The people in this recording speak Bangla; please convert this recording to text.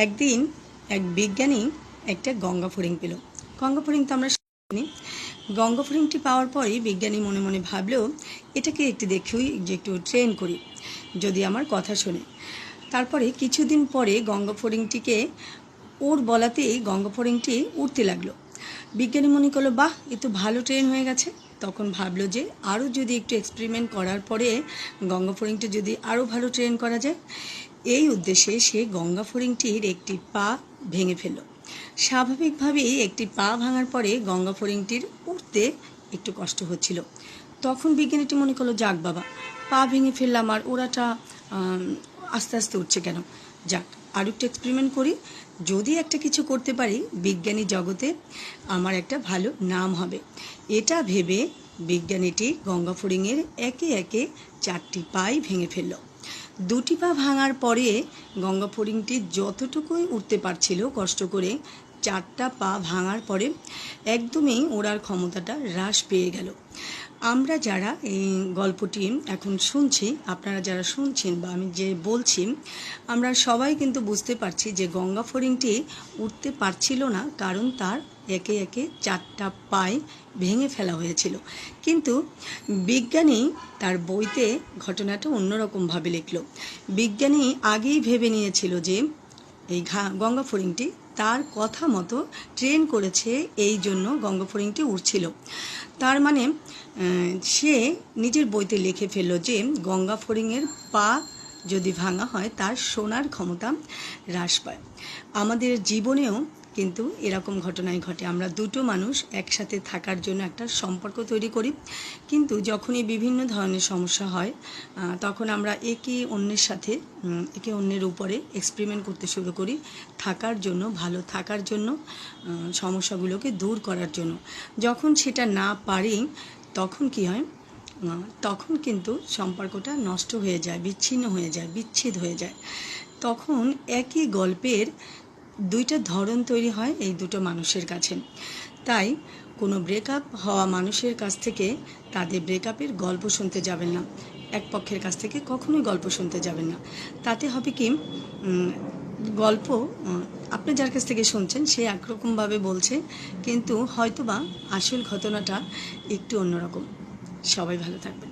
একদিন এক বিজ্ঞানী একটা গঙ্গা ফড়িং পেল। গঙ্গা ফড়িং তো আমরা জানি। গঙ্গা ফড়িংটি পাওয়ার পরেই বিজ্ঞানী মনে মনে ভাবলো, এটাকে একটু দেখুই যে একটু ট্রেন করি, যদি আমার কথা শোনে। তারপরে কিছুদিন পরে গঙ্গা ফড়িংটিকে ওর বলাতেই গঙ্গা ফড়িংটি উঠতে লাগলো। বিজ্ঞানী মনে করলো, বাহ, এ তো ভালো ট্রেন হয়ে গেছে। তখন ভাবলো যে আরও যদি একটু এক্সপেরিমেন্ট করার পরে গঙ্গা ফড়িংটি যদি আরও ভালো ট্রেন করা যায়। এই উদ্দেশ্যে সে গঙ্গা ফড়িংটির একটি পা ভেঙে ফেলল। স্বাভাবিকভাবেই একটি পা ভাঙার পরে গঙ্গা ফড়িংটির উঠতে একটু কষ্ট হচ্ছিল। তখন বিজ্ঞানীটি মনে করলো, যাক বাবা, পা ভেঙে ফেললাম আর ওরাটা আস্তে আস্তে উঠছে কেন, যাক আর একটু এক্সপেরিমেন্ট করি, যদি একটা কিছু করতে পারি বিজ্ঞানী জগতে আমার একটা ভালো নাম হবে। এটা ভেবে বিজ্ঞানীটি গঙ্গা ফড়িংয়ের একে একে 4টি পাই ভেঙে ফেলল। 2টি পা ভাঙার পরে গঙ্গা ফড়িংটি যতটুকুই উঠতে পারছিল কষ্ট করে, 4টা পা ভাঙার পরে একদমই ওড়ার ক্ষমতাটা হ্রাস পেয়ে গেল। আমরা যারা এই গল্পটি এখন শুনছি, আপনারা যারা শুনছেন বা আমি যে বলছি, আমরা সবাই কিন্তু বুঝতে পারছি যে গঙ্গা ফড়িংটি উঠতে পারছিল না, কারণ তার একে একে 4টা পাই ভেঙে ফেলা হয়েছিল। কিন্তু বিজ্ঞানী তার বইতে ঘটনাটা অন্যরকমভাবে লিখল। বিজ্ঞানী আগেই ভেবে নিয়েছিল যে এই গঙ্গা ফড়িংটি তার কথা মতো ট্রেন করেছে, এই জন্য গঙ্গা ফড়িংটি উঠছিল। তার মানে সে নিজের বইতে লিখে ফেলল যে গঙ্গা ফড়িংয়ের পা যদি ভাঙা হয় তার শোনার ক্ষমতা হ্রাস পায়। আমাদের জীবনেও কিন্তু এরকম ঘটনাই ঘটে। আমরা দুটো মানুষ একসাথে থাকার জন্য একটা সম্পর্ক তৈরি করি, কিন্তু যখনই বিভিন্ন ধরনের সমস্যা হয় তখন আমরা একে অন্যের উপরে এক্সপেরিমেন্ট করতে শুরু করি, থাকার জন্য, ভালো থাকার জন্য, সমস্যাগুলোকে দূর করার জন্য। যখন সেটা না পারি তখন কি হয়, তখন কিন্তু সম্পর্কটা নষ্ট হয়ে যায়, বিচ্ছিন্ন হয়ে যায়, বিচ্ছেদ হয়ে যায়। তখন একই গল্পের 2টা ধরন তৈরি হয় এই দুটো মানুষের কাছে। তাই কোনো ব্রেকআপ হওয়া মানুষের কাছ থেকে তাদের ব্রেকআপের গল্প শুনতে যাবেন না, এক পক্ষের কাছ থেকে কখনোই গল্প শুনতে যাবেন না। তাতে হবে কি, গল্প আপনি যার কাছ থেকে শুনছেন সে একরকমভাবে বলছে, কিন্তু হয়তোবা আসল ঘটনাটা একটু অন্যরকম। সবাই ভালো থাকবেন।